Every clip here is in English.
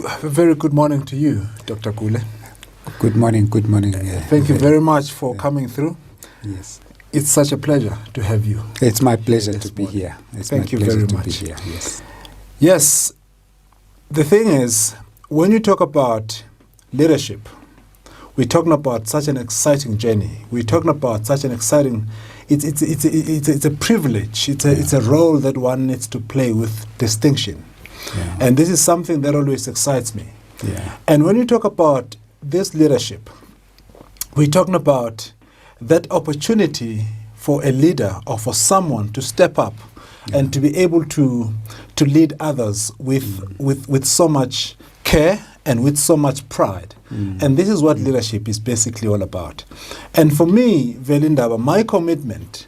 A very good morning to you, Dr. Gule. Good morning, good morning. Thank you very much for coming through. Yes. It's such a pleasure to have you. It's my pleasure to be here. Thank you very much. Yes. Yes, the thing is, when you talk about leadership, we're talking about such an exciting journey. We're talking about such an exciting, it's a privilege. It's a role that one needs to play with distinction. Yeah. And this is something that always excites me. Yeah. And when you talk about this leadership, we're talking about that opportunity for a leader or for someone to step up and to be able to lead others with so much care and with so much pride. And this is what leadership is basically all about. And for me, Veli Ndaba, my commitment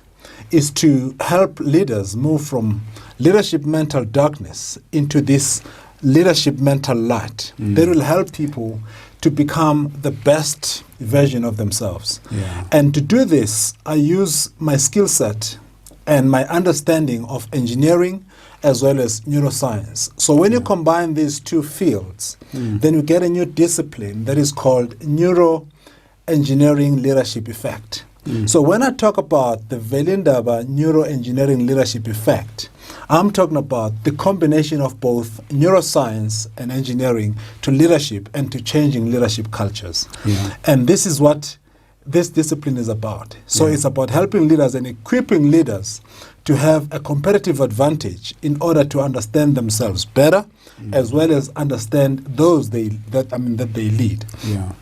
is to help leaders move from leadership mental darkness into this leadership mental light that will help people to become the best version of themselves. Yeah. And to do this, I use my skill set and my understanding of engineering as well as neuroscience. So when you combine these two fields, then you get a new discipline that is called neuroengineering leadership effect. So when I talk about the Veli Ndaba neuroengineering leadership effect, I'm talking about the combination of both neuroscience and engineering to leadership and to changing leadership cultures. Yeah. And this is what this discipline is about. So it's about helping leaders and equipping leaders to have a competitive advantage in order to understand themselves better, as well as understand those that they lead. Yeah.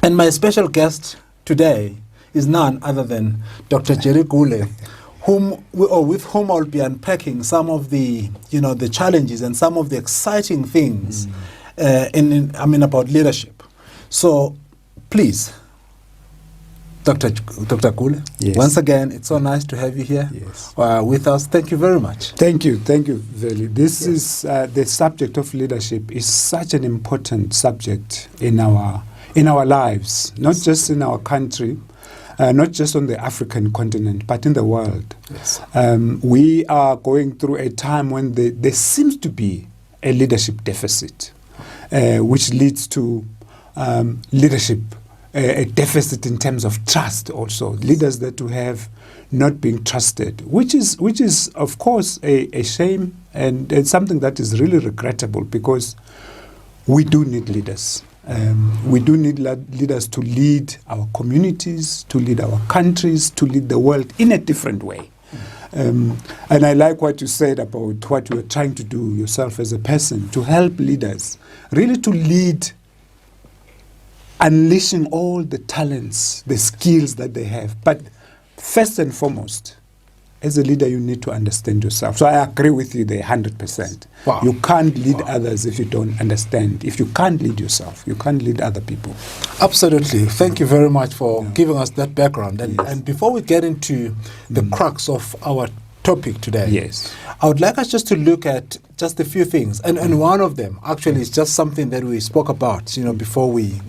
And my special guest today is none other than Dr. Gule, with whom I'll be unpacking some of the challenges and some of the exciting things about leadership. So please, Dr. Gule, yes. Once again, it's so nice to have you here with us. Thank you very much. Thank you, Veli. This is the subject of leadership is such an important subject in our lives, not just in our country, not just on the African continent, but in the world. Yes. We are going through a time when there seems to be a leadership deficit, which leads to leadership a deficit in terms of trust also. Leaders that we have not being trusted, which is of course a shame and something that is really regrettable, because we do need leaders. We do need leaders to lead our communities, to lead our countries, to lead the world in a different way. And I like what you said about what you are trying to do yourself as a person, to help leaders really to lead, unleashing all the talents, the skills that they have. But first and foremost, as a leader, you need to understand yourself. So I agree with you there 100%. Wow. You can't lead others if you don't understand. If you can't lead yourself, you can't lead other people. Absolutely. Thank you very much for giving us that background. And before we get into the crux of our topic today, yes, I would like us just to look at just a few things. And one of them actually is just something that we spoke about, before we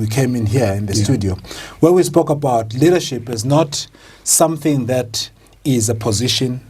came in here in the studio, where we spoke about leadership as not something that is a position,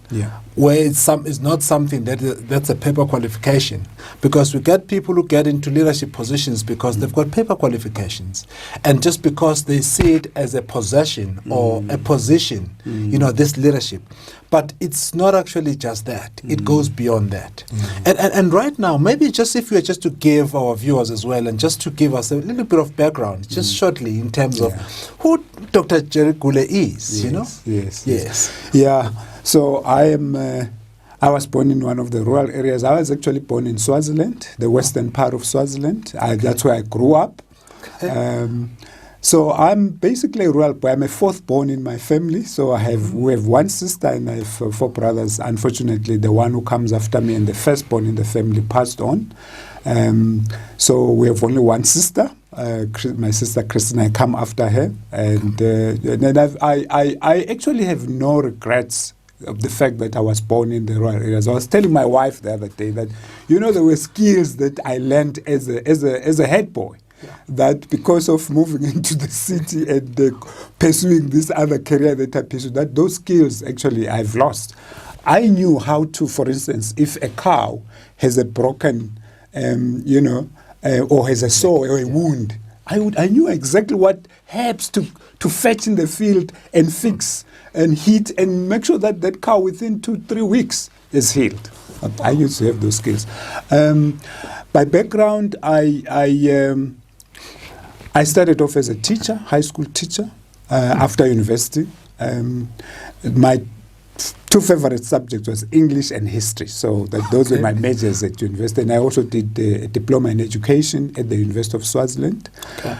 where it's not something that's a paper qualification, because we get people who get into leadership positions because they've got paper qualifications, and just because they see it as a possession or a position, this leadership. But it's not actually just that. It goes beyond that. And right now, maybe just if we are just to give our viewers as well, and just to give us a little bit of background, just shortly, in terms of who Dr. Gule is, Yes. Yeah. So I was born in one of the rural areas. I was actually born in Swaziland, the western part of Swaziland. That's where I grew up. So I'm basically a rural boy. I'm a fourth born in my family. So we have one sister and I have four brothers. Unfortunately, the one who comes after me and the firstborn in the family passed on. So we have only one sister. My sister Christina, I come after her. And I actually have no regrets of the fact that I was born in the rural areas. I was telling my wife the other day that, there were skills that I learned as a head boy. That because of moving into the city and pursuing this other career that I pursued, that those skills actually I've lost. I knew how to, for instance, if a cow has a broken, or has a sore or a wound, I knew exactly what herbs to fetch in the field and fix and heat and make sure that that cow within 2-3 weeks is healed. I used to have those skills. By background, I started off as a teacher, high school teacher, after university. My two favorite subjects was English and history. So those were my majors at university. And I also did a diploma in education at the University of Swaziland. Okay.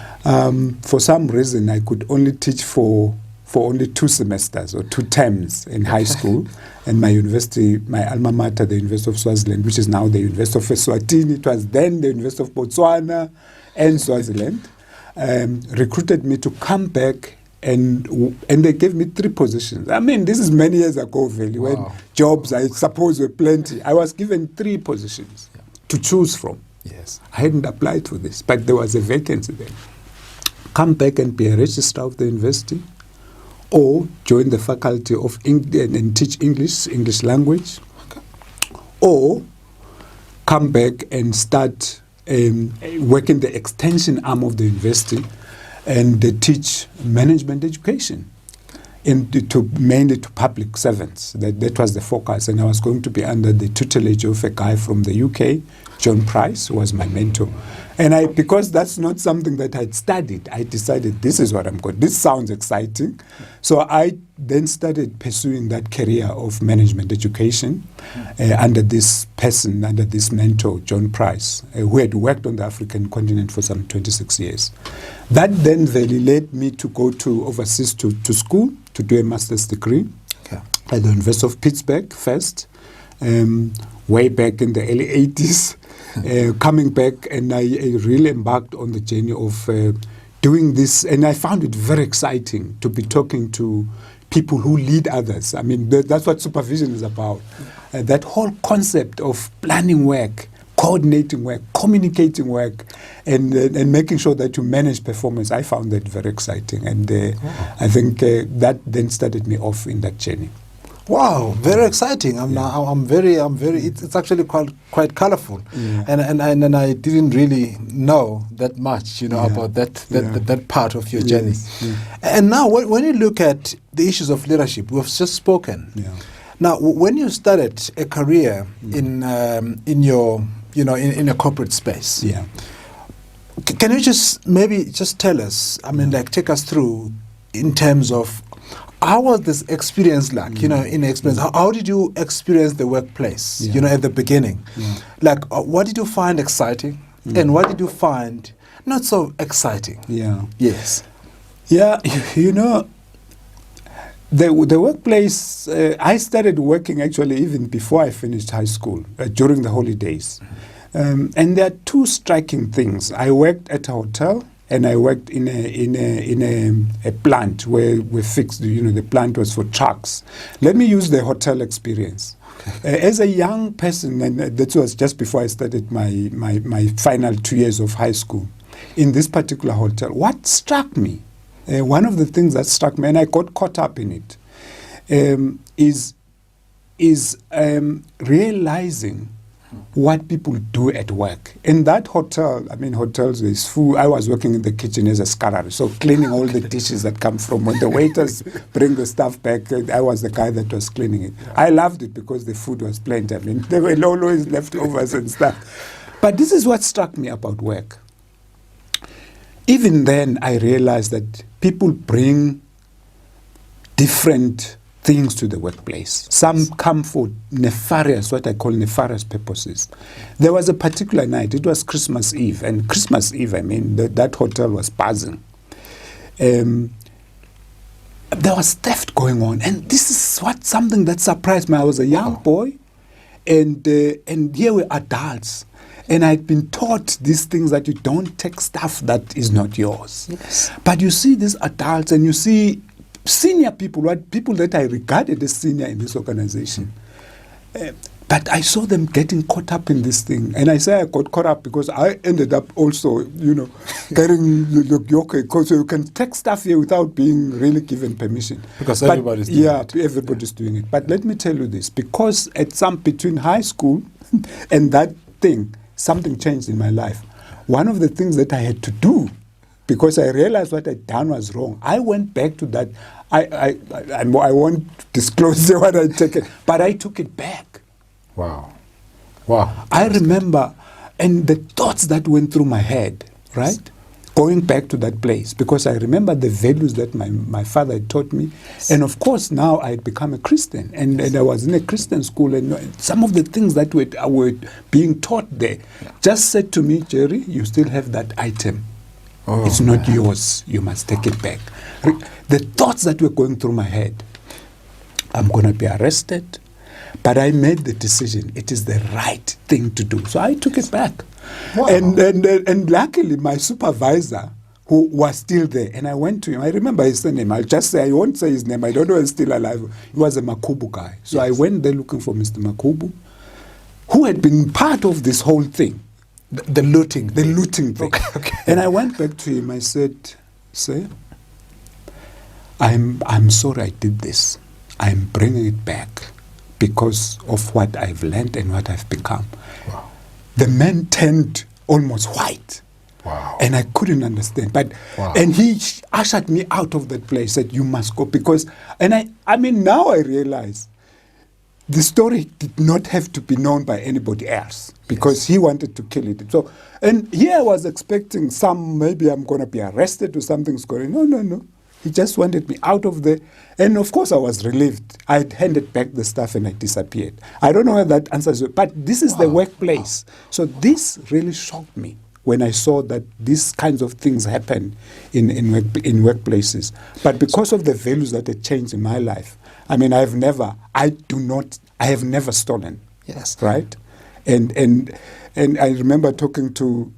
For some reason, I could only teach for only 2 semesters or 2 terms in high school. And my university, my alma mater, the University of Swaziland, which is now the University of Eswatini, it was then the University of Botswana and Swaziland, recruited me to come back. And they gave me 3 positions. I mean, this is many years ago, Veli, when jobs, I suppose, were plenty. I was given 3 positions to choose from. Yes. I hadn't applied for this, but there was a vacancy there. Come back and be a registrar of the university, or join the faculty of and teach English language, or come back and start working the extension arm of the university and they teach management education mainly to public servants. That was the focus. And I was going to be under the tutelage of a guy from the UK, John Price, who was my mentor. And because that's not something that I'd studied, I decided this is what I'm going to do. This sounds exciting. So I then started pursuing that career of management education under this person, under this mentor, John Price, who had worked on the African continent for some 26 years. That then really led me to go overseas to school to do a master's degree at the University of Pittsburgh first, way back in the early 80s. Coming back, and I really embarked on the journey of doing this, and I found it very exciting to be talking to people who lead others. I mean, that's what supervision is about. That whole concept of planning work, coordinating work, communicating work, and making sure that you manage performance. I found that very exciting, and I think that then started me off in that journey. Wow, very exciting! I'm very. It's actually quite colorful, and I didn't really know that much, about that part of your journey. And now, when you look at the issues of leadership, we've just spoken. Now, when you started a career in your in a corporate space, can you just tell us? I mean, take us through in terms of. How was this experience like, in experience? How did you experience the workplace, at the beginning? What did you find exciting? And what did you find not so exciting? Yes. Yeah, the workplace, I started working actually even before I finished high school, during the holidays. And there are 2 striking things. I worked at a hotel. And I worked in a plant where we fixed, the plant was for trucks. Let me use the hotel experience. As a young person, and that was just before I started my final 2 years of high school, in this particular hotel, what struck me, one of the things that struck me, and I got caught up in it, is realizing what people do at work. In that hotel, hotels, there's food. I was working in the kitchen as a scarrer, so cleaning all the dishes that come from when the waiters bring the stuff back. I was the guy that was cleaning it. I loved it because the food was plenty. There were always leftovers and stuff. But this is what struck me about work. Even then, I realized that people bring different things to the workplace. Some come for what I call nefarious purposes. There was a particular night, it was Christmas Eve, and Christmas Eve, that hotel was buzzing. There was theft going on, and this is something that surprised me. I was a young boy, and here were adults, and I'd been taught these things that you don't take stuff that is not yours. Yes. But you see these adults, and you see senior people that I regarded as senior in this organization. But I saw them getting caught up in this thing. And I say I got caught up because I ended up also, carrying the yoke. Because you can take stuff here without being really given permission. Because everybody's doing it. Yeah, everybody's doing it. But let me tell you this. Because between high school and that thing, something changed in my life. one of the things that I had to do, because I realized what I'd done was wrong, I went back to that. I won't disclose what I took it, but I took it back. Wow. Wow. I remember, and the thoughts that went through my head, right? Yes. Going back to that place, because I remember the values that my father had taught me. Yes. And of course, now I had become a Christian, and I was in a Christian school, and some of the things that were being taught there just said to me, Jerry, you still have that item. Oh, it's not yours. You must take it back. The thoughts that were going through my head, I'm going to be arrested, but I made the decision. It is the right thing to do. So I took it back. Wow. And luckily, my supervisor, who was still there, and I went to him. I remember his name. I'll just say, I won't say his name. I don't know if he's still alive. He was a Makubu guy. So I went there looking for Mr. Makubu, who had been part of this whole thing. The looting. The looting thing. Okay. And I went back to him. I said, sir, I'm sorry I did this. I'm bringing it back because of what I've learned and what I've become. Wow. The man turned almost white. Wow. And I couldn't understand. But and he ushered me out of that place, said, you must go. Because, and I mean, now I realize the story did not have to be known by anybody else because he wanted to kill it. So, and here I was expecting maybe I'm going to be arrested or something's going on. No. He just wanted me out of there. And of course I was relieved. I had handed back the stuff and I disappeared. I don't know whether that answers you, but this is the workplace. So this really shocked me when I saw that these kinds of things happen in workplaces. But because of the values that had changed in my life, I mean, I have never stolen. Yes. Right? And I remember talking to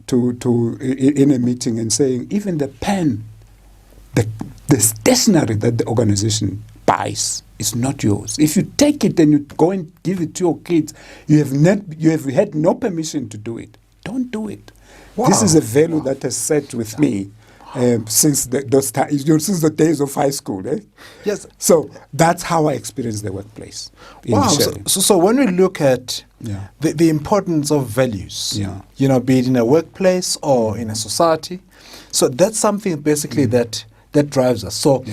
in a meeting and saying, even the pen, the stationery that the organization buys is not yours. If you take it and you go and give it to your kids, you have had no permission to do it. Don't do it. Wow. This is a value that has set with me since the days of high school. Yes. So that's how I experienced the workplace. Wow. So when we look at the importance of values, be it in a workplace or in a society, so that's something basically that drives us. So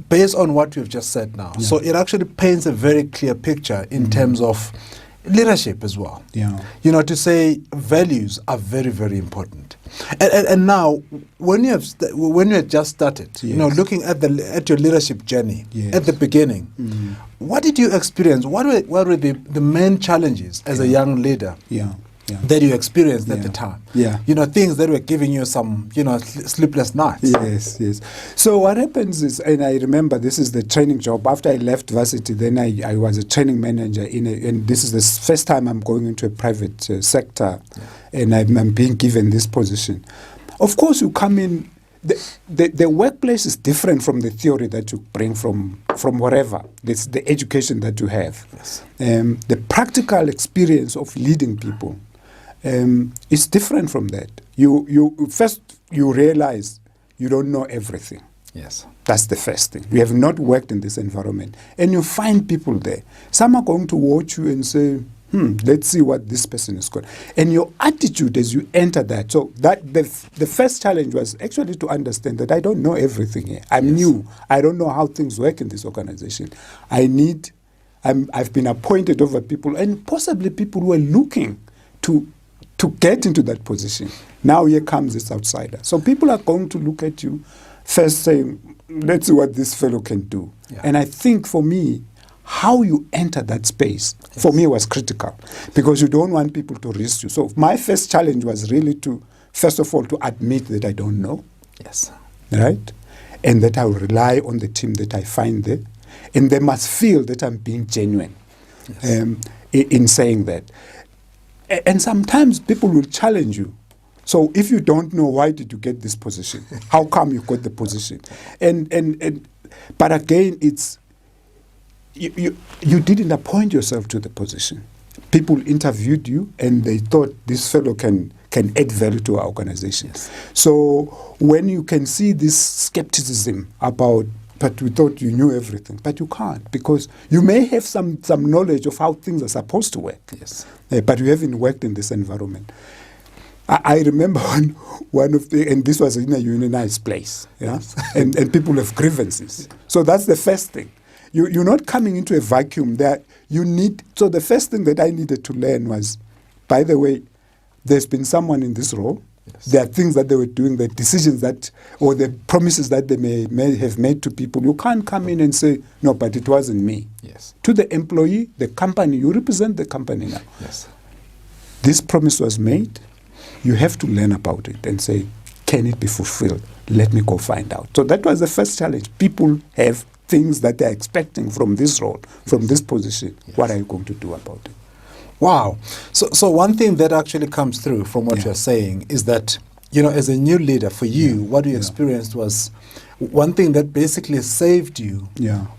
based on what you've just said now, so it actually paints a very clear picture in terms of leadership as well. To say values are very, very important. And now, when you had just started, looking at your leadership journey at the beginning, what did you experience? What were the main challenges as a young leader? That you experienced at the time. Things that were giving you some, sleepless nights. Yes. So what happens is, and I remember this is the training job. After I left varsity, then I was a training manager and this is the first time I'm going into a private sector, and I'm being given this position. Of course, you come in. The workplace is different from the theory that you bring from wherever. It's the education that you have. Yes. The practical experience of leading people. It's different from that. You first realize you don't know everything. Yes. That's the first thing. You have not worked in this environment. And you find people there. Some are going to watch you and say, let's see what this person is got. And your attitude as you enter that. So that the first challenge was actually to understand that I don't know everything here. I'm new. I don't know how things work in this organization. I've been appointed over people and possibly people who are looking to get into that position. Now here comes this outsider. So people are going to look at you first saying, let's see what this fellow can do. And I think for me, how you enter that space, for me, was critical because you don't want people to risk you. So my first challenge was really first of all, to admit that I don't know. Yes. Right? And that I will rely on the team that I find there. And they must feel that I'm being genuine in saying that. And sometimes people will challenge you. So if you don't know, why did you get this position? How come you got the position? But again, it's you didn't appoint yourself to the position. People interviewed you and they thought this fellow can add value to our organization. Yes. So when you can see this skepticism about, but we thought you knew everything, but you can't, because you may have some knowledge of how things are supposed to work. Yes. But you haven't worked in this environment. I remember one of the, and this was in a unionized place, and people have grievances. So that's the first thing. You're not coming into a vacuum there. So the first thing that I needed to learn was, by the way, there's been someone in this role. Yes. There are things that they were doing, the decisions that, or the promises that they may have made to people. You can't come in and say, no, but it wasn't me. Yes. To the employee, the company, you represent the company now. Yes. This promise was made. You have to learn about it and say, can it be fulfilled? Let me go find out. So that was the first challenge. People have things that they're expecting from this role, from this position. Yes. What are you going to do about it? Wow. So one thing that actually comes through from what you're saying is that, as a new leader, for you, what you experienced was one thing that basically saved you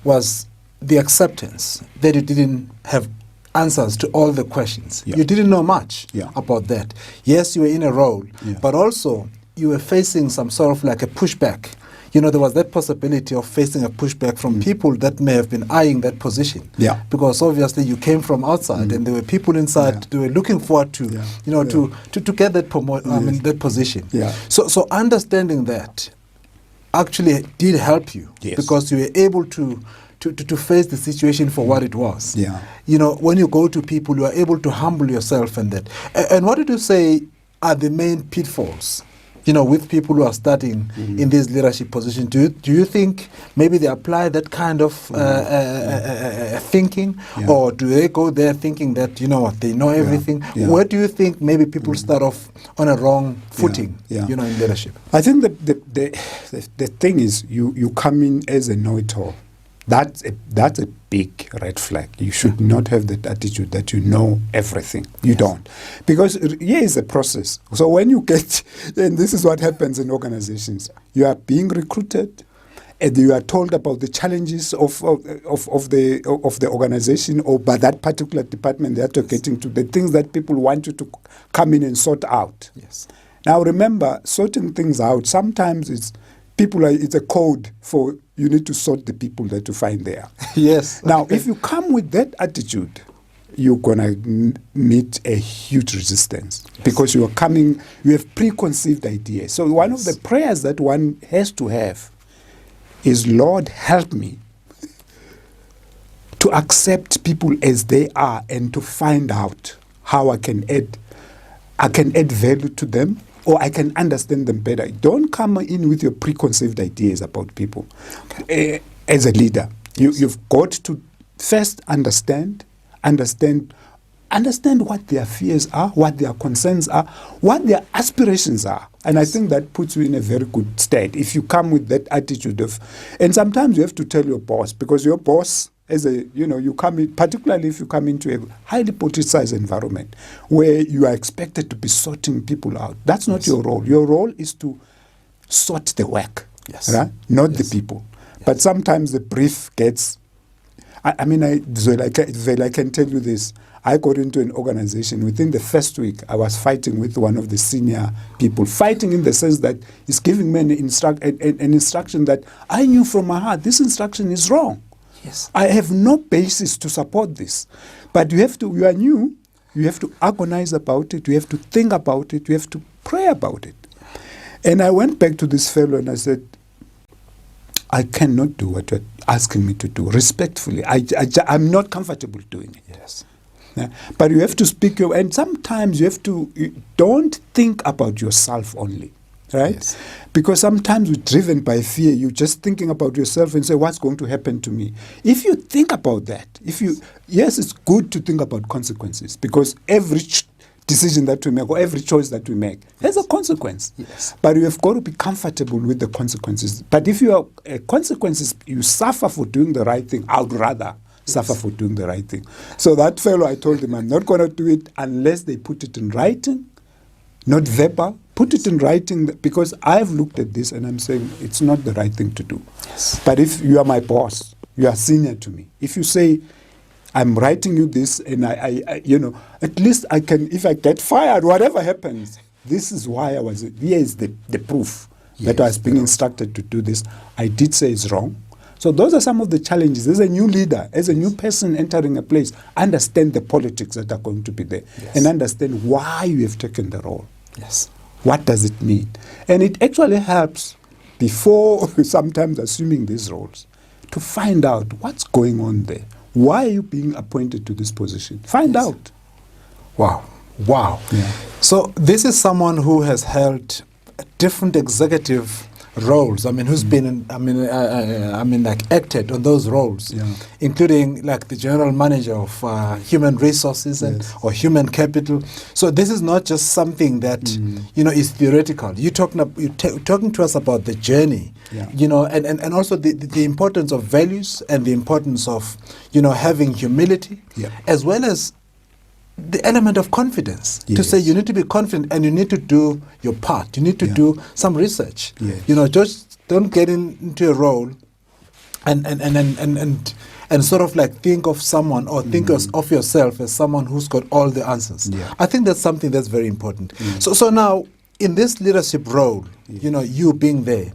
was the acceptance that you didn't have answers to all the questions. You didn't know much about that. Yes, you were in a role, but also you were facing some sort of like a pushback. There was that possibility of facing a pushback from people that may have been eyeing that position. Yeah. Because obviously you came from outside and there were people inside, they were looking forward to, to get that that position. Yeah. So understanding that actually did help you because you were able to face the situation for what it was. Yeah. When you go to people, you are able to humble yourself and that. And what did you say are the main pitfalls? With people who are starting in this leadership position, do you think maybe they apply that kind of thinking, or do they go there thinking that they know everything? Where do you think maybe people start off on a wrong footing, in leadership? I think the thing is you come in as a know-it-all. That's a big red flag. You should not have that attitude that you know everything. You don't. Because here is a process. So when you get, and this is what happens in organizations, you are being recruited and you are told about the challenges of the organization or by that particular department that you're getting to, the things that people want you to come in and sort out. Yes. Now remember, sorting things out, sometimes it's a code for you need to sort the people that you find there. Yes. Now, if you come with that attitude, you're going to meet a huge resistance because you have preconceived ideas. So one of the prayers that one has to have is, Lord, help me to accept people as they are and to find out how I can add value to them, or I can understand them better. Don't come in with your preconceived ideas about people. As a leader, you've got to first understand what their fears are, what their concerns are, what their aspirations are. And I think that puts you in a very good state if you come with that attitude of, and sometimes you have to tell your boss, because your boss, you come in, particularly if you come into a highly politicized environment where you are expected to be sorting people out. That's not your role. Your role is to sort the work, right? Not the people. Yes. But sometimes the brief gets, I can tell you this. I got into an organization. Within the first week, I was fighting with one of the senior people. Fighting in the sense that he's giving me an instruction that I knew from my heart, this instruction is wrong. Yes. I have no basis to support this. But you are new, you have to agonize about it, you have to think about it, you have to pray about it. And I went back to this fellow and I said, I cannot do what you're asking me to do, respectfully. I'm not comfortable doing it. Yes. But you have to speak and sometimes you don't think about yourself only. Right? Yes. Because sometimes we're driven by fear. You're just thinking about yourself and say, what's going to happen to me? If you think about that, yes, it's good to think about consequences, because every decision that we make or every choice that we make has a consequence. Yes. But you have got to be comfortable with the consequences. But if consequences, you suffer for doing the right thing, I would rather suffer for doing the right thing. So that fellow, I told him, I'm not going to do it unless they put it in writing, not verbal. Put it in writing, because I've looked at this and I'm saying it's not the right thing to do. Yes. But if you are my boss, you are senior to me. If you say, I'm writing you this and I at least I can, if I get fired, whatever happens, this is why I was, here is the proof that I was being instructed to do this. I did say it's wrong. So those are some of the challenges. As a new leader, as a new person entering a place, understand the politics that are going to be there and understand why you have taken the role. Yes. What does it mean? And it actually helps, before sometimes assuming these roles, to find out what's going on there. Why are you being appointed to this position? Find out. Wow. Wow. Yeah. So this is someone who has held different executive roles. I mean, who's been, like acted on those roles, including like the general manager of human resources or human capital. So this is not just something that is theoretical. You're talking to us about the journey, and also the importance of values and the importance of having humility, as well as the element of confidence, to say you need to be confident and you need to do your part. You need to do some research. Just don't get into a role and sort of like think of someone or think of yourself as someone who's got all the answers. I think that's something that's very important. So now in this leadership role, you being there,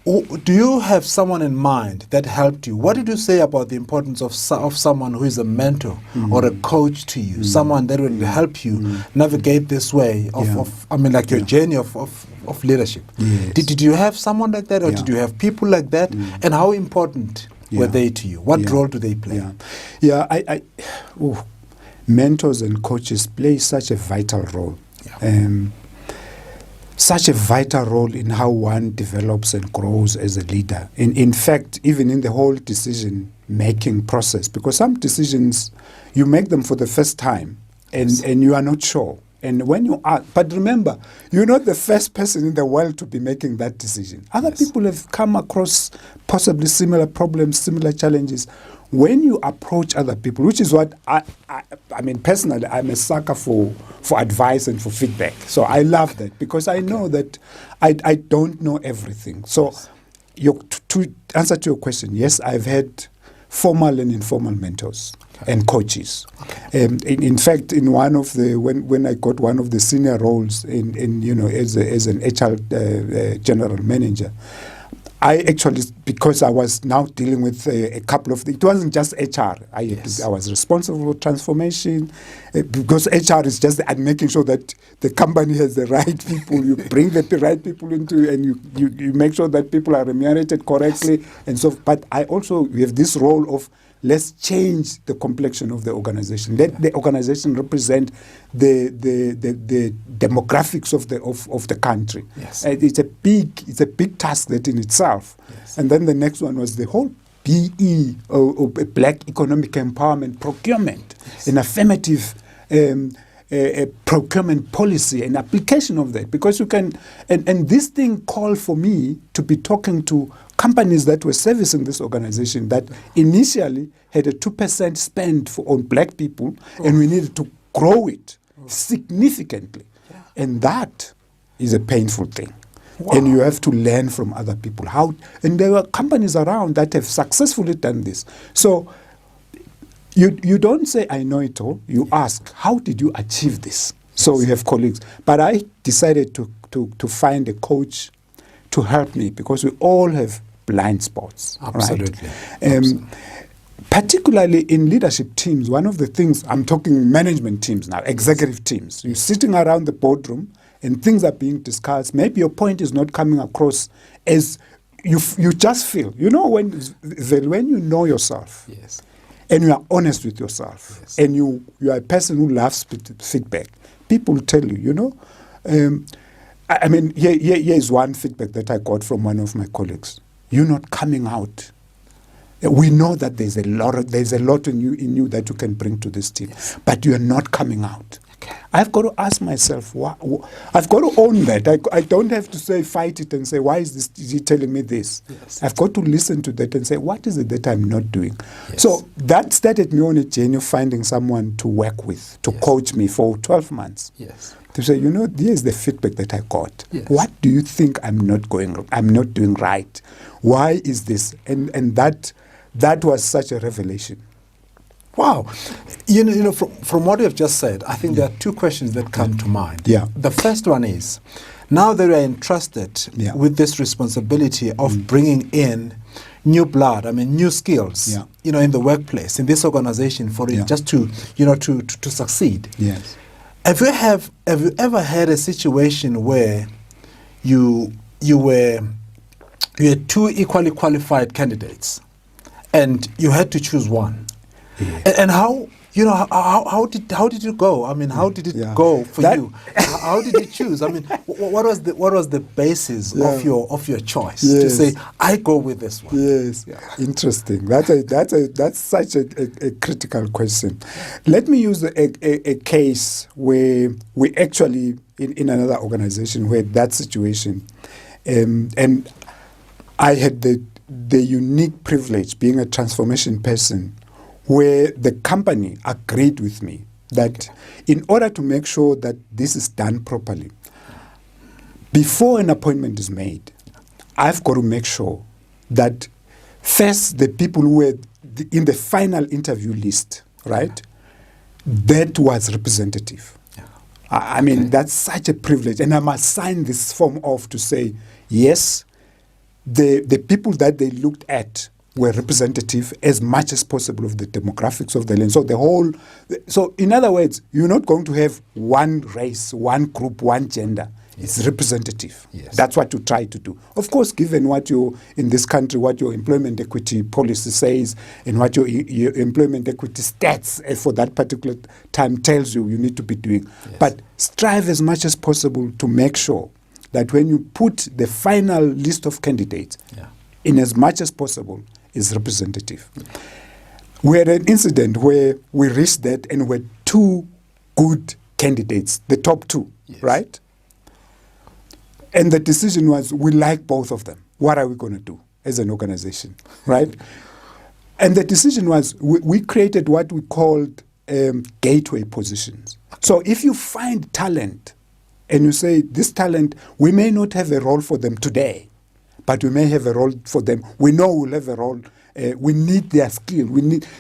do you have someone in mind that helped you? What did you say about the importance of someone who is a mentor or a coach to you, someone that will help you navigate this way of your journey of leadership? Did you have someone like that, or did you have people like that? And how important were they to you? What role do they play? Mentors and coaches play such a vital role. Such a vital role in how one develops and grows as a leader. In fact, even in the whole decision-making process, because some decisions, you make them for the first time and you are not sure. And when you are, but remember, you're not the first person in the world to be making that decision. Other people have come across possibly similar problems, similar challenges. When you approach other people, which is what I mean, personally, I'm a sucker for advice and for feedback. So I love that, because I know that I don't know everything. So to answer to your question, yes, I've had formal and informal mentors and coaches. In fact, in one of the when I got one of the senior roles in as an HR general manager, I actually, because I was now dealing with a couple of, it wasn't just HR. I was responsible for transformation, because HR is just making sure that the company has the right people. You bring the right people into, and you make sure that people are remunerated correctly, and so. But I also have this role of, let's change the complexion of the organization. Let the organization represent the demographics of the country. It's a big task that in itself. And then the next one was the whole BE or Black Economic Empowerment procurement, an affirmative a procurement policy and application of that, because you can, and this thing called for me to be talking to companies that were servicing this organization that initially had a 2% spend on black people, and we needed to grow it significantly. And that is a painful thing. And you have to learn from other people how, and there are companies around that have successfully done this. So you don't say, I know it all. You ask, how did you achieve this? So you have colleagues. But I decided to find a coach to help me, because we all have blind spots. Absolutely. Right? Particularly in leadership teams, one of the things, I'm talking management teams now, executive teams. You're sitting around the boardroom and things are being discussed. Maybe your point is not coming across as you just feel. You know, when you know yourself, and you are honest with yourself, and you are a person who loves feedback, people tell you, I mean, here is one feedback that I got from one of my colleagues. You're not coming out. We know that there's a lot in you that you can bring to this team, but you are not coming out. I've got to ask myself, I've got to own that. I don't have to say, fight it and say, why is he telling me this? I've got to listen to that and say, what is it that I'm not doing? So that started me on a journey of finding someone to work with, to coach me for 12 months. To say, here's the feedback that I got. What do you think I'm not doing right? Why is this? And that was such a revelation. Wow. From what you have just said, I think there are two questions that come to mind. The first one is, now that we are entrusted with this responsibility of bringing in new blood, new skills, in the workplace, in this organization, for it just to succeed. Have you ever had a situation where you had two equally qualified candidates, and you had to choose one? Yeah. And how how did it go? I mean, how did it go for you? How did you choose? I mean, what was the basis of your choice to say I go with this one? Yes, interesting. That's such a critical question. Let me use a case where we actually in another organization where that situation, and I had the unique privilege being a transformation person, where the company agreed with me that in order to make sure that this is done properly, before an appointment is made, I've got to make sure that first the people who were in the final interview list, right, that was representative. Yeah. I mean, that's such a privilege. And I must sign this form off to say, yes, the people that they looked at were representative as much as possible of the demographics of the land. So in other words, you're not going to have one race, one group, one gender. Yes. It's representative. Yes. That's what you try to do. Of course, given what in this country, what your employment equity policy says and what your employment equity stats for that particular time tells you need to be doing. Yes. But strive as much as possible to make sure that when you put the final list of candidates in as much as possible, is representative. We had an incident where we reached that and were two good candidates, the top two, right? And the decision was, we like both of them. What are we going to do as an organization, right? And the decision was, we created what we called gateway positions. So if you find talent and you say, this talent, we may not have a role for them today, but we may have a role for them. We know we'll have a role. We need their skill.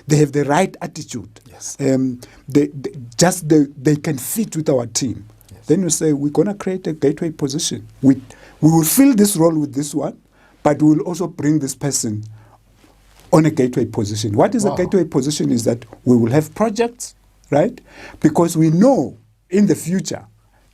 They have the right attitude. Yes. They can fit with our team. Yes. Then you say, we're going to create a gateway position. We will fill this role with this one, but we will also bring this person on a gateway position. What is a gateway position is that we will have projects, right? Because we know in the future,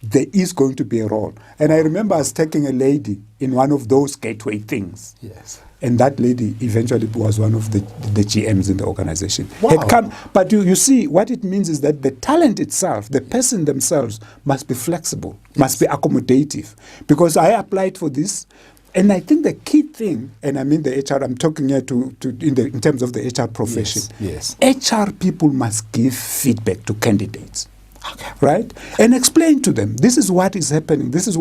there is going to be a role. And I remember us taking a lady in one of those gateway things. Yes. And that lady eventually was one of the GMs in the organization. Wow. But you see, what it means is that the talent itself, the person themselves, must be flexible, must be accommodative. Because I applied for this, and I think the key thing, and I mean the HR, I'm talking here in terms of the HR profession. Yes. HR people must give feedback to candidates. Okay. Right? And explain to them, this is what is happening. This is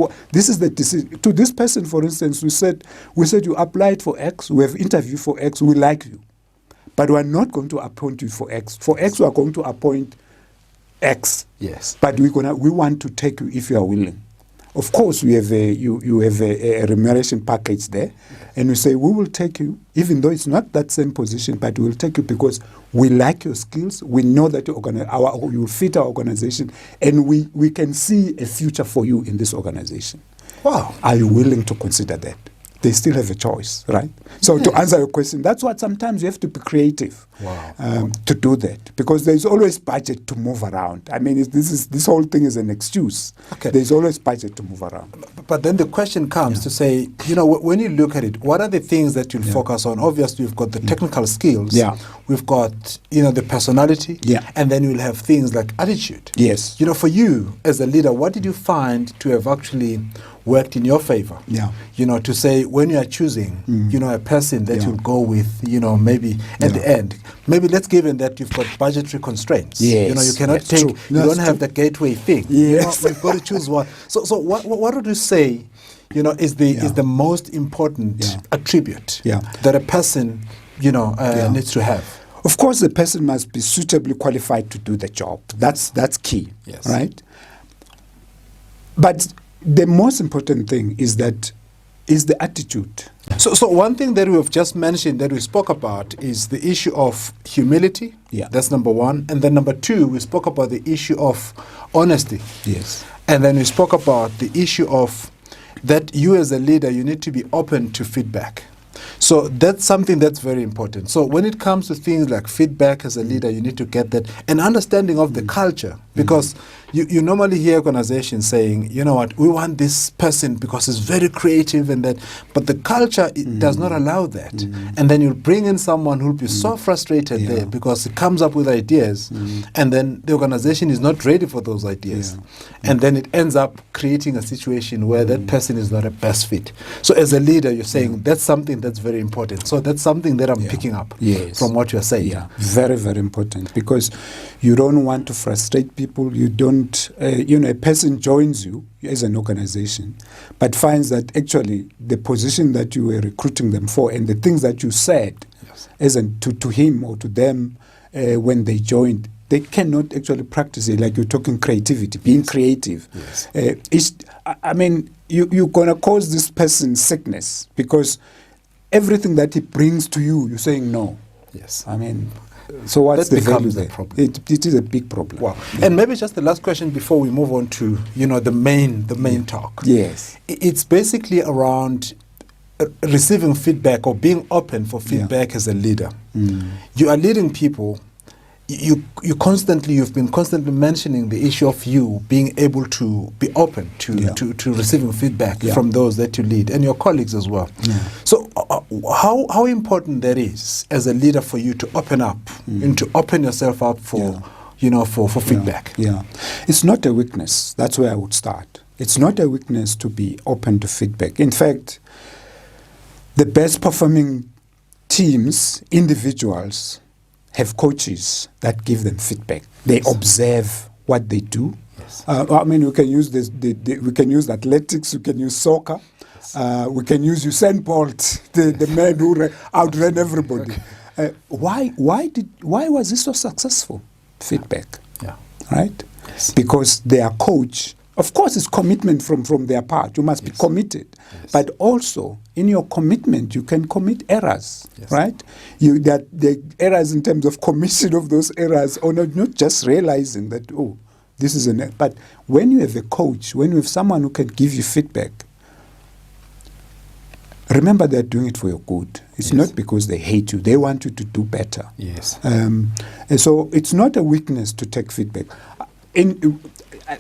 the decision. To this person, for instance, we said you applied for X, we have interviewed for X, we like you. But we are not going to appoint you for X. For X, we are going to appoint X. Yes. But we want to take you if you are willing. Of course, you have a remuneration package there, and we say we will take you, even though it's not that same position, but we will take you because we like your skills. We know that you will fit our organization, and we can see a future for you in this organization. Wow! Are you willing to consider that? They still have a choice, right? So to answer your question, that's what sometimes you have to be creative to do that, because there's always budget to move around. I mean, this whole thing is an excuse. Okay. There's always budget to move around. But then the question comes to say, when you look at it, what are the things that you'll focus on? Obviously, we've got the technical skills. Yeah. We've got, the personality. Yeah. And then you'll have things like attitude. Yes. For you as a leader, what did you find to have actually worked in your favor? Yeah. To say when you are choosing, a person that you'll go with, maybe at the end, maybe let's given that you've got budgetary constraints. Yes. You cannot take, true. You don't have the gateway thing. Yes. You've got to choose one. So what would you say, is the most important attribute that a person, needs to have? Of course, the person must be suitably qualified to do the job. That's key, right? But the most important thing is the attitude. So one thing that we have just mentioned that we spoke about is the issue of humility. Yeah. That's number one. And then number two, we spoke about the issue of honesty. Yes. And then we spoke about the issue of that you as a leader, you need to be open to feedback. So that's something that's very important. So when it comes to things like feedback as a leader, you need to get that. An understanding of the culture Because you normally hear organizations saying, you know what, we want this person because it's very creative and that, but the culture it does not allow that. And then you'll bring in someone who'll be so frustrated there because he comes up with ideas and then the organization is not ready for those ideas. And then it ends up creating a situation where that person is not a best fit. So as a leader, you're saying that's something that's very important. So that's something that I'm picking up from what you're saying. Yeah, very, very important, because you don't want to frustrate people. You don't, a person joins you as an organization, but finds that actually the position that you were recruiting them for and the things that you said to him or to them when they joined, they cannot actually practice it. Like you're talking creativity, being creative. You're going to cause this person sickness because everything that he brings to you, you're saying no. Yes. So what's the value there? Problem. It is a big problem. Wow. And maybe just the last question before we move on to, the main talk. Yes. It's basically around receiving feedback or being open for feedback as a leader. You are leading people. You've been constantly mentioning the issue of you being able to be open to receiving feedback from those that you lead and your colleagues as well. So how important that is as a leader for you to open up and to open yourself up for for feedback. It's not a weakness. That's where I would start. It's not a weakness to be open to feedback. In fact, the best performing teams, individuals, have coaches that give them feedback. They observe what they do. We can use this. We can use athletics. We can use soccer. We can use Usain Bolt, the man who outran everybody. Why was he so successful? Feedback. Right. Yes. Because their coach. Of course, it's commitment from their part. You must be committed. But also, in your commitment, you can commit errors, right? The errors in terms of commission of those errors, or not just realizing that, this is an error. But when you have a coach, when you have someone who can give you feedback, remember they're doing it for your good. It's not because they hate you. They want you to do better. Yes. And so it's not a weakness to take feedback.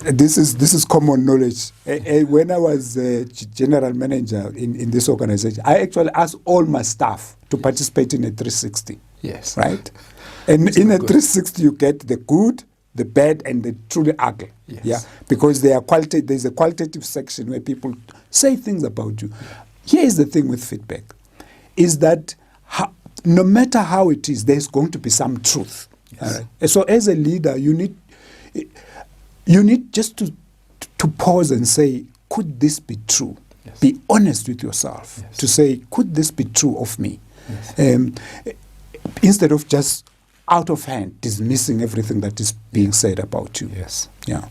This is common knowledge. When I was general manager in this organization, I actually asked all my staff to participate in a 360. Yes. Right? And in a 360, you get the good, the bad, and the truly ugly. Yes. Yeah. Because there's a qualitative section where people say things about you. Here is the thing with feedback, is that no matter how it is, there's going to be some truth. Yes. All right? So as a leader, you need just to pause and say, could this be true? Yes. Be honest with yourself to say, could this be true of me? Yes. Instead of just out of hand dismissing everything that is being said about you. Yes. Yeah.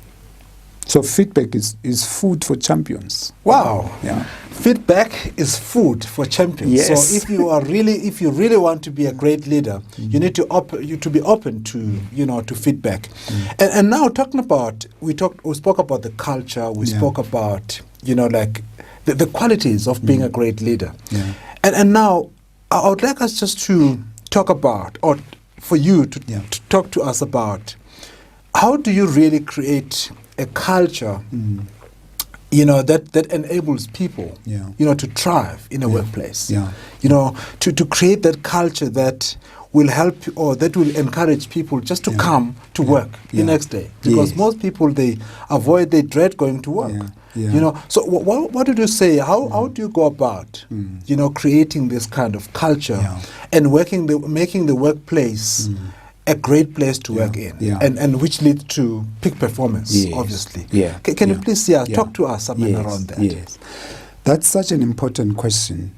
So feedback is food for champions. Wow. Yeah. Feedback is food for champions. Yes. So if you really want to be a great leader, you need to be open to feedback. And now talking about we spoke about the culture, we spoke about the qualities of being a great leader. Yeah. And now I would like us just to talk about, or for you to talk to us about, how do you really create a culture that enables people to thrive in a workplace, to create that culture that will help or that will encourage people just to come to work the next day, because most people they dread going to work. So what did you say? How do you go about creating this kind of culture and making the workplace a great place to work in, and which leads to peak performance, obviously. Can you please talk to us around that? Yes, that's such an important question,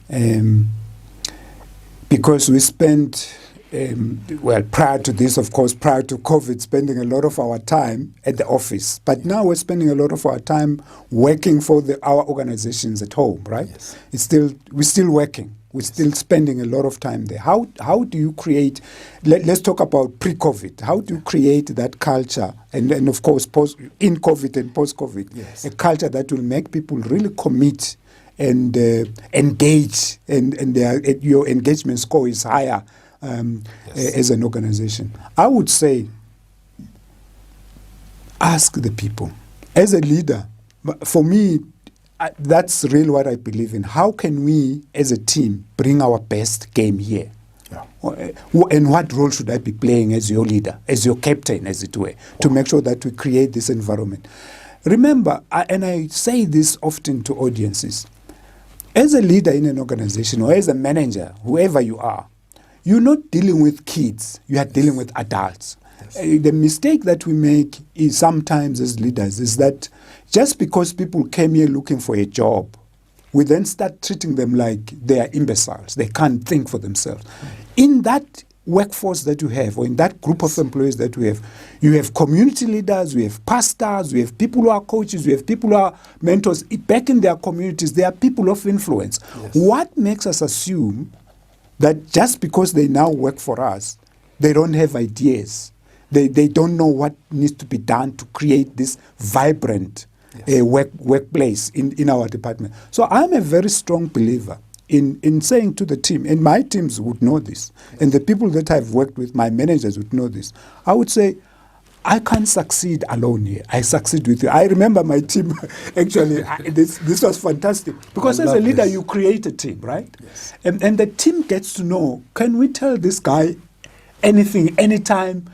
because we spent, prior to this, of course, prior to COVID, spending a lot of our time at the office. But now we're spending a lot of our time working for our organizations at home, right? Yes. We're still working. We're still spending a lot of time there. How do you create, let's talk about pre-COVID. How do you create that culture, and of course, in COVID and post-COVID, a culture that will make people really commit and engage, and your engagement score is higher as an organization? I would say ask the people. As a leader, for me, that's really what I believe in. How can we, as a team, bring our best game here? Yeah. And what role should I be playing as your leader, as your captain, as it were, to make sure that we create this environment? Remember, and I say this often to audiences, as a leader in an organization or as a manager, whoever you are, you're not dealing with kids, you are dealing with adults. The mistake that we make is sometimes as leaders is that just because people came here looking for a job, we then start treating them like they are imbeciles. They can't think for themselves. In that workforce that you have, or in that group of employees that we have, you have community leaders, we have pastors, we have people who are coaches, we have people who are mentors. Back in their communities, they are people of influence. Yes. What makes us assume that just because they now work for us, they don't have ideas? They don't know what needs to be done to create this vibrant workplace in our department. So I'm a very strong believer in saying to the team, and my teams would know this, and the people that I've worked with, my managers would know this. I would say, I can't succeed alone here. I succeed with you. I remember my team, actually, this was fantastic. Because as a leader, you create a team, right? Yes. And the team gets to know, can we tell this guy anything, anytime,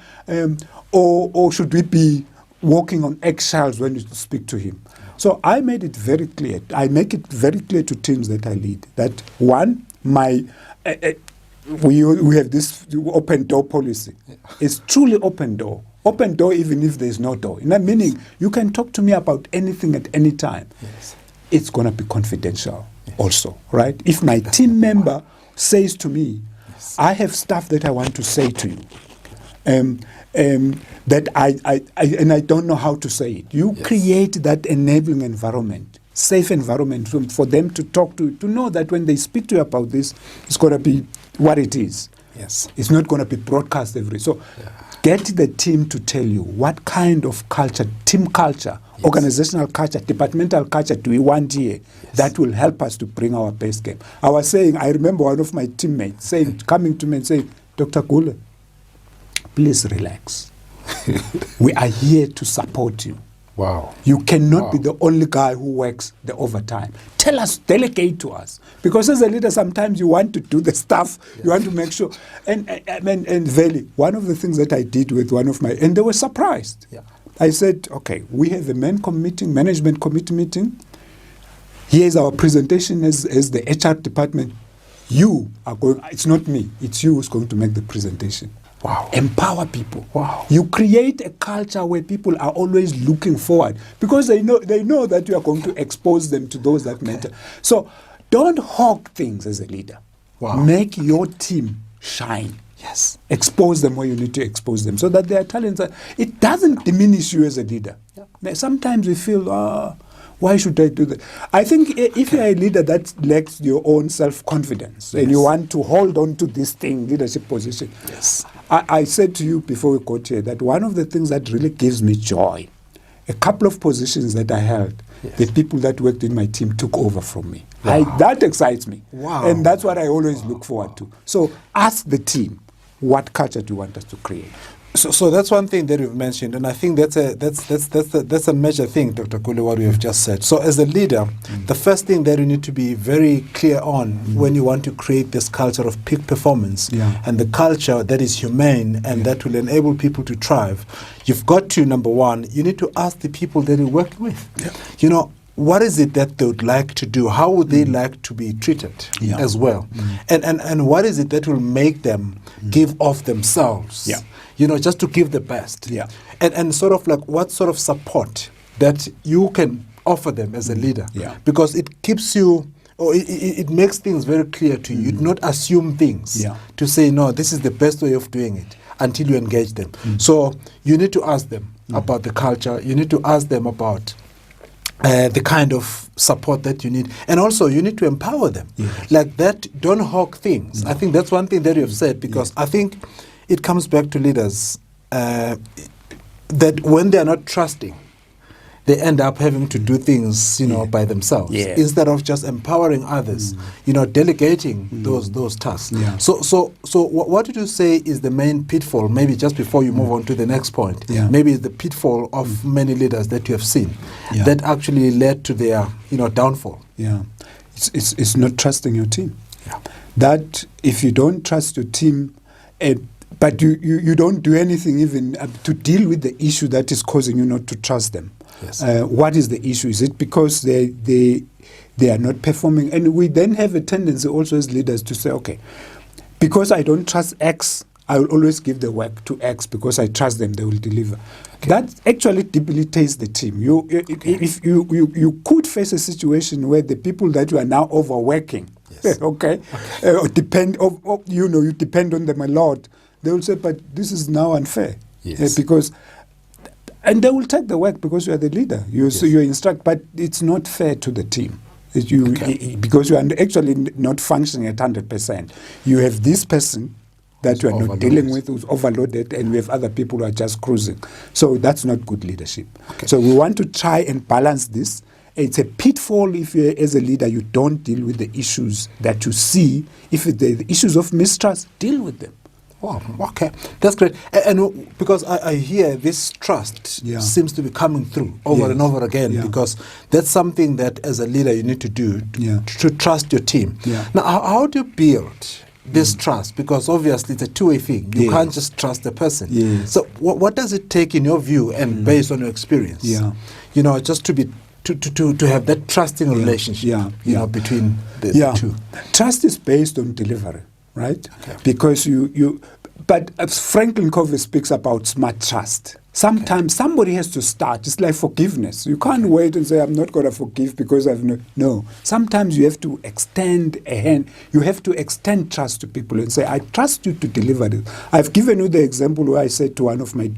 or should we be walking on eggshells when you speak to him? So I made it very clear. I make it very clear to teams that I lead that one, we have this open door policy. It's truly open door. Open door even if there's no door. In that meaning, you can talk to me about anything at any time. Yes. It's going to be confidential also, right? If my team member says to me, I have stuff that I want to say to you, that I don't know how to say it. You create that enabling environment, safe environment for them to talk to know that when they speak to you about this, it's going to be what it is. Yes. It's not going to be broadcast every. So get the team to tell you what kind of culture, team culture, organizational culture, departmental culture do we want here that will help us to bring our best game. I was saying, I remember one of my teammates coming to me and saying, Dr. Gule, please relax. We are here to support you. Wow. You cannot be the only guy who works the overtime. Tell us, delegate to us. Because as a leader, sometimes you want to do the stuff, you want to make sure. And Veli, one of the things that I did with one of my, and they were surprised. Yeah. I said, okay, we have a management committee meeting. Here's our presentation as the HR department. You are going, it's not me, it's you who's going to make the presentation. Wow. Empower people. Wow. You create a culture where people are always looking forward because they know that you are going to expose them to those that matter. So don't hog things as a leader. Wow. Make your team shine. Yes. Expose them where you need to expose them so that their talents are, it doesn't diminish you as a leader. Yeah. Sometimes we feel, why should I do that? I think if you're a leader that lacks your own self-confidence and you want to hold on to this thing, leadership position. Yes. I said to you before we got here that one of the things that really gives me joy, a couple of positions that I held, the people that worked in my team took over from me. Wow. That excites me. Wow. And that's what I always look forward to. So ask the team, what culture do you want us to create? So that's one thing that you've mentioned, and I think that's a major thing, Dr. Gule, what you have just said. So as a leader, the first thing that you need to be very clear on when you want to create this culture of peak performance and the culture that is humane and that will enable people to thrive, you've got to, number one, you need to ask the people that you work with. Yeah. You know, what is it that they would like to do? How would they like to be treated as well? And what is it that will make them give of themselves? Yeah. You know, just to give the best. Yeah. And sort of like what sort of support that you can offer them as a leader. Yeah. Because it keeps you, or it makes things very clear to you. You do not assume things to say, no, this is the best way of doing it until you engage them. So you need to ask them about the culture. You need to ask them about the kind of support that you need. And also you need to empower them. Yes. Like that, don't hog things. I think that's one thing that you have said, because I think it comes back to leaders that when they are not trusting they end up having to do things, by themselves instead of just empowering others, delegating those tasks. Yeah. So what did you say is the main pitfall? Maybe just before you move on to the next point, maybe the pitfall of many leaders that you have seen that actually led to their, downfall. Yeah, it's not trusting your team. Yeah. That if you don't trust your team, but you don't do anything even to deal with the issue that is causing you not to trust them. Yes. What is the issue? Is it because they are not performing? And we then have a tendency also as leaders to say, okay, because I don't trust X, I will always give the work to X because I trust them, they will deliver. Okay. That actually debilitates the team. If you could face a situation where the people that you are now overworking, you depend on them a lot, they will say, but this is now unfair. Yes. And they will take the work because you are the leader. So you instruct, but it's not fair to the team. Because you are actually not functioning at 100%. You have this person that you are not dealing with who's overloaded, and we have other people who are just cruising. So that's not good leadership. Okay. So we want to try and balance this. It's a pitfall if you, as a leader, you don't deal with the issues that you see. If the issues of mistrust, deal with them. Wow, okay. That's great. And because I hear this trust seems to be coming through over and over again, because that's something that as a leader you need to do to trust your team. Yeah. Now, how do you build this trust? Because obviously it's a two-way thing. You can't just trust the person. Yes. So what does it take in your view and based on your experience, just to have that trusting relationship between the two? Trust is based on delivery. Right? Okay. Because but as Franklin Covey speaks about smart trust. Sometimes somebody has to start. It's like forgiveness. You can't wait and say, I'm not going to forgive because I've no. Sometimes you have to extend a hand. You have to extend trust to people and say, I trust you to deliver this. I've given you the example where I said to one of my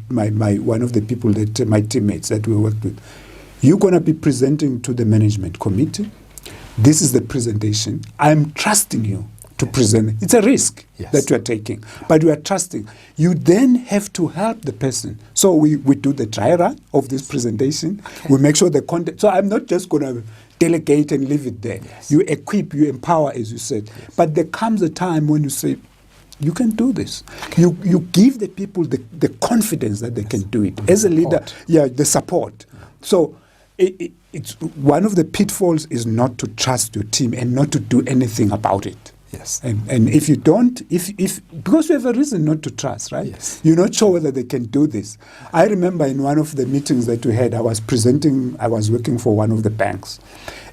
one of the people that my teammates that we worked with, you're going to be presenting to the management committee. This is the presentation. I'm trusting you to present. It's a risk that you are taking, but you are trusting. You then have to help the person. So we do the dry run of this presentation. Okay. We make sure the content. So I'm not just going to delegate and leave it there. Yes. You equip, you empower, as you said. Yes. But there comes a time when you say, you can do this. Okay. You give the people the confidence that they can do it. As a leader, the support. So it's one of the pitfalls is not to trust your team and not to do anything about it. Yes. And if you don't, if because you have a reason not to trust, right? Yes. You're not sure whether they can do this. I remember in one of the meetings that we had, I was working for one of the banks,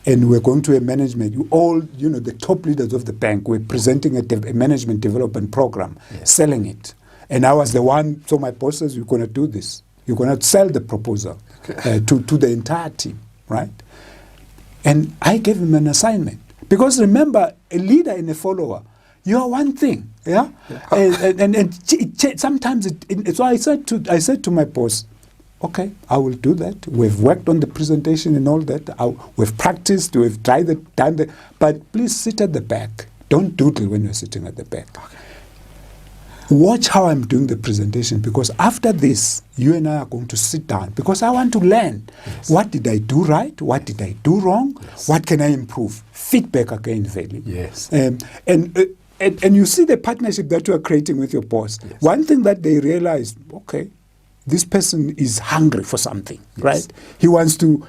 and we're going to a management. The top leaders of the bank were presenting a management development program, selling it. And I was the one, so my boss says, you're going to do this. You're going to sell the proposal to the entire team, right? And I gave him an assignment. Because remember, a leader and a follower, you are one thing, and sometimes so I said to my boss, okay, I will do that. We've worked on the presentation and all that. We've practiced. We've tried it, done that. But please sit at the back. Don't doodle when you're sitting at the back. Okay. Watch how I'm doing the presentation, because after this, you and I are going to sit down, because I want to learn. Yes. What did I do right? What did I do wrong? Yes. What can I improve? Feedback again, Veli. Yes. And you see the partnership that you are creating with your boss. Yes. One thing that they realize, okay, this person is hungry for something, right? He wants to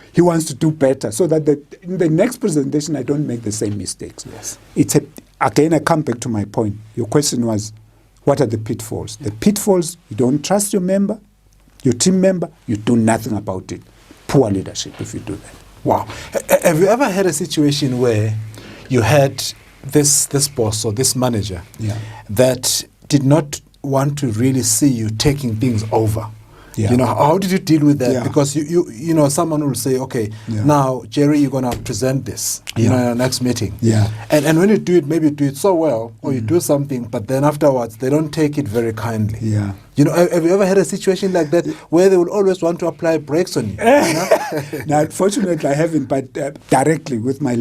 do better, so that in the next presentation I don't make the same mistakes. Yes. Again, I come back to my point. Your question was, what are the pitfalls? The pitfalls: you don't trust your team member, you do nothing about it. Poor leadership if you do that. Wow. Have you ever had a situation where you had this boss or this manager that did not want to really see you taking things over? Yeah. How did you deal with that? Yeah. Because someone will say, okay, now Jerry, you're gonna present this, in our next meeting. Yeah. And when you do it, maybe you do it so well, or you do something, but then afterwards they don't take it very kindly. Yeah. Have you ever had a situation like that where they will always want to apply brakes on you? Now, fortunately, I haven't, but directly with my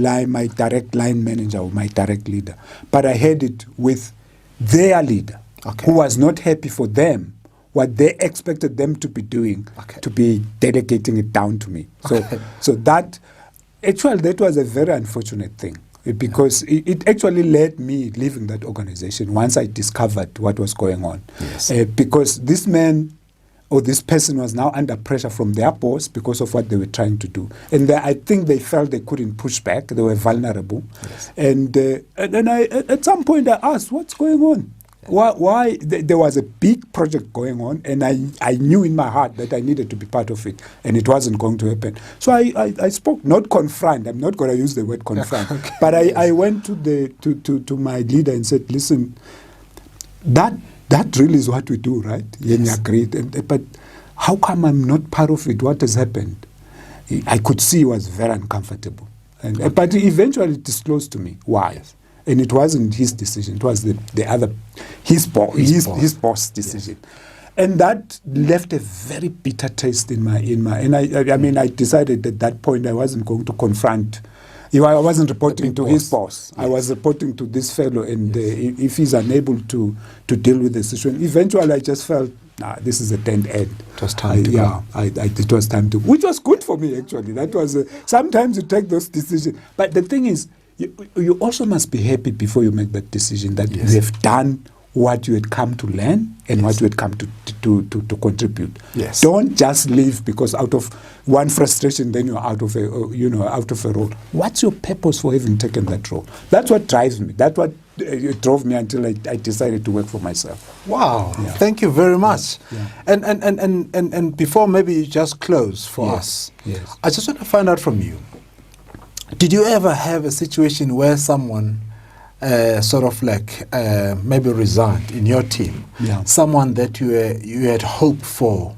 direct line manager or my direct leader. But I had it with their leader, who was not happy for them what they expected them to be doing, to be delegating it down to me. So that was a very unfortunate thing, because it actually led me leaving that organization once I discovered what was going on. Yes. Because this man or this person was now under pressure from their boss because of what they were trying to do. And I think they felt they couldn't push back. They were vulnerable. Yes. And then at some point I asked, what's going on? Why? There was a big project going on, and I knew in my heart that I needed to be part of it, and it wasn't going to happen. So I spoke, not confront. I'm not going to use the word confront, but I went to my leader and said, listen, that really is what we do, right? Yes. And he agreed. But how come I'm not part of it? What has happened? I could see he was very uncomfortable, but he eventually disclosed to me why. Yes. And it wasn't his decision; it was his boss' decision, and that left a very bitter taste in my. And I mean, I decided at that point I wasn't going to confront. I wasn't reporting to his boss. Yes. I was reporting to this fellow, and if he's unable to deal with the situation, eventually I just felt, this is a dead end. It was time to go. It was time to, which was good for me actually. That was sometimes you take those decisions, but the thing is, you also must be happy before you make that decision that you have done what you had come to learn and what you had come to contribute. Yes. Don't just leave because out of one frustration, then you're out of a role. What's your purpose for having taken that role? That's what drives me. That's what drove me until I decided to work for myself. Wow! Yeah. Thank you very much. Yeah. And before maybe you just close for us, I just want to find out from you. Did you ever have a situation where someone sort of like maybe resigned in your team? Yeah. Someone that you had hoped for,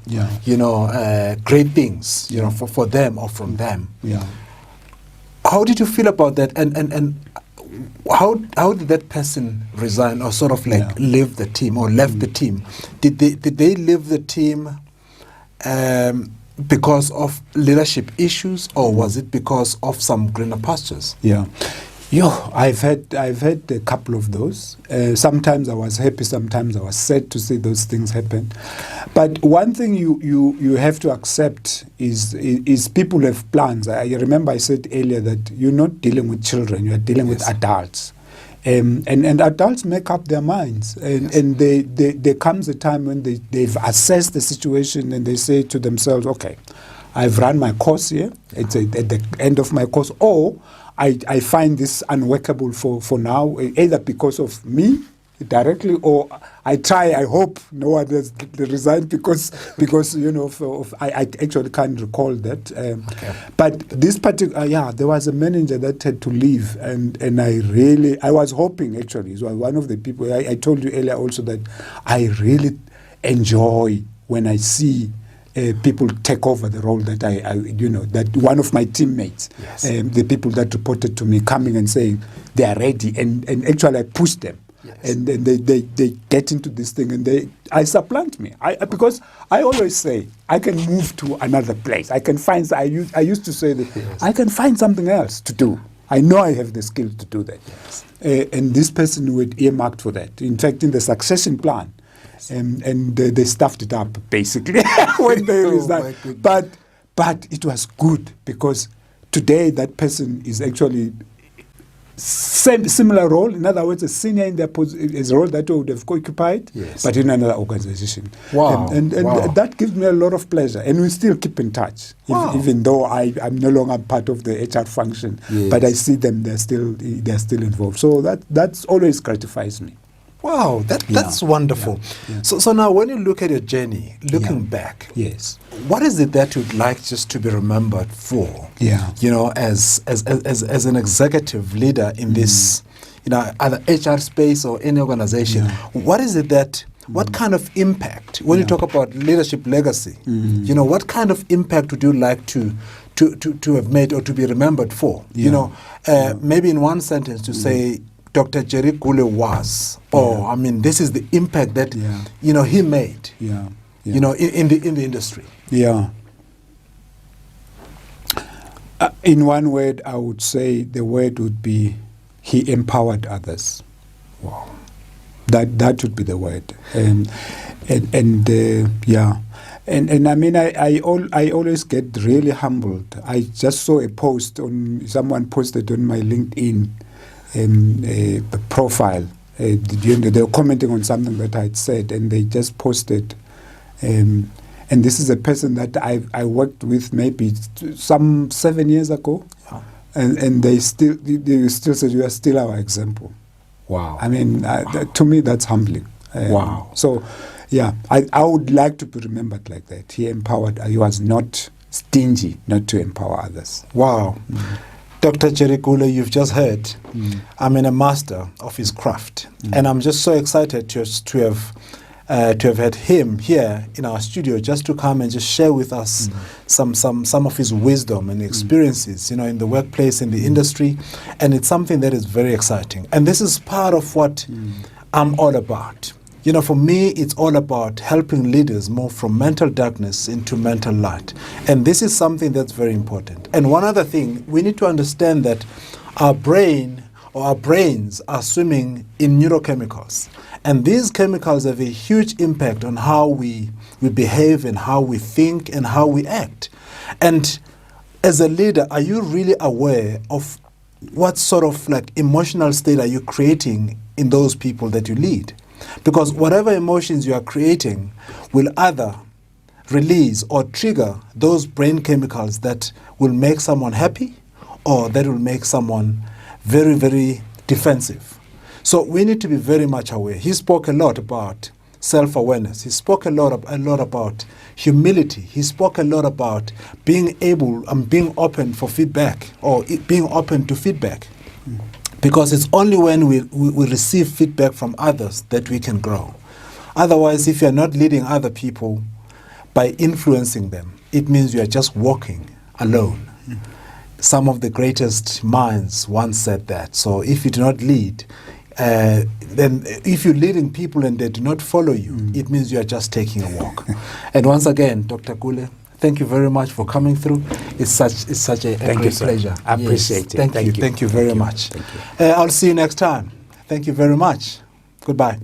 great things, for them or from them. Yeah. How did you feel about that? And how did that person resign or sort of like leave the team or left the team? Did they leave the team because of leadership issues, or was it because of some greener pastures? Yeah. I've had a couple of those. Sometimes I was happy, sometimes I was sad to see those things happen. But one thing you have to accept is people have plans. I remember I said earlier that you're not dealing with children, you are dealing with adults. And adults make up their minds, and there comes a time when they've assessed the situation and they say to themselves, okay, I've run my course here, it's at the end of my course, or I find this unworkable for now, either because of me directly, or I hope no one has resigned because I actually can't recall that. But this particular, there was a manager that had to leave, and I was hoping actually, so one of the people, I told you earlier also that I really enjoy when I see people take over the role that that one of my teammates, the people that reported to me coming and saying they are ready, and actually I push them. Yes. And then they get into this thing and I supplant me. Because I always say I can move to another place. I can find. I used to say that I can find something else to do. I know I have the skills to do that. Yes. And this person would earmarked for that. In fact, in the succession plan, and they stuffed it up basically when they resigned. But it was good because today that person is actually similar role. In other words, a senior in their is a role that they would have occupied, but in another organization. Wow. And that gives me a lot of pleasure. And we still keep in touch, even though I'm no longer part of the HR function. Yes. But I see them; they're still involved. So that's always gratifies me. Wow, that's wonderful. Yeah. So now, when you look at your journey, looking back, what is it that you'd like just to be remembered for? Yeah, as an executive leader in this, either HR space or any organization, what is it that? What kind of impact, when you talk about leadership legacy, what kind of impact would you like to have made or to be remembered for? Maybe in one sentence to say, Dr. Jerry Gule was, or this is the impact that he made. In the industry. Yeah. In one word, I would say the word would be he empowered others. Wow. That would be the word. And I mean, I always get really humbled. I just saw a post someone posted on my LinkedIn profile. They were commenting on something that I'd said, and they just posted. And this is a person that I worked with maybe some 7 years ago, and they still said, you are still our example. Wow. I mean, to me, that's humbling. Wow. So, yeah, I would like to be remembered like that. He was not stingy not to empower others. Wow. Dr. Gule, you've just heard, I'm a master of his craft. And I'm just so excited to have had him here in our studio, just to come and just share with us some of his wisdom and experiences, in the workplace, in the industry. And it's something that is very exciting. And this is part of what I'm all about. For me, it's all about helping leaders move from mental darkness into mental light. And this is something that's very important. And one other thing, we need to understand that our brains are swimming in neurochemicals. And these chemicals have a huge impact on how we behave and how we think and how we act. And as a leader, are you really aware of what sort of emotional state are you creating in those people that you lead? Because whatever emotions you are creating will either release or trigger those brain chemicals that will make someone happy or that will make someone very, very defensive. So we need to be very much aware. He spoke a lot about self-awareness. He spoke a lot about humility. He spoke a lot about being able and being open for feedback, or being open to feedback. Because it's only when we receive feedback from others that we can grow. Otherwise, if you're not leading other people by influencing them, it means you are just walking alone. Some of the greatest minds once said that. So if you do not lead, then if you're leading people and they do not follow you, it means you are just taking a walk. And once again, Dr. Gule, thank you very much for coming through. It's such a great pleasure. I appreciate it. Thank you very much. Thank you. I'll see you next time. Thank you very much. Goodbye.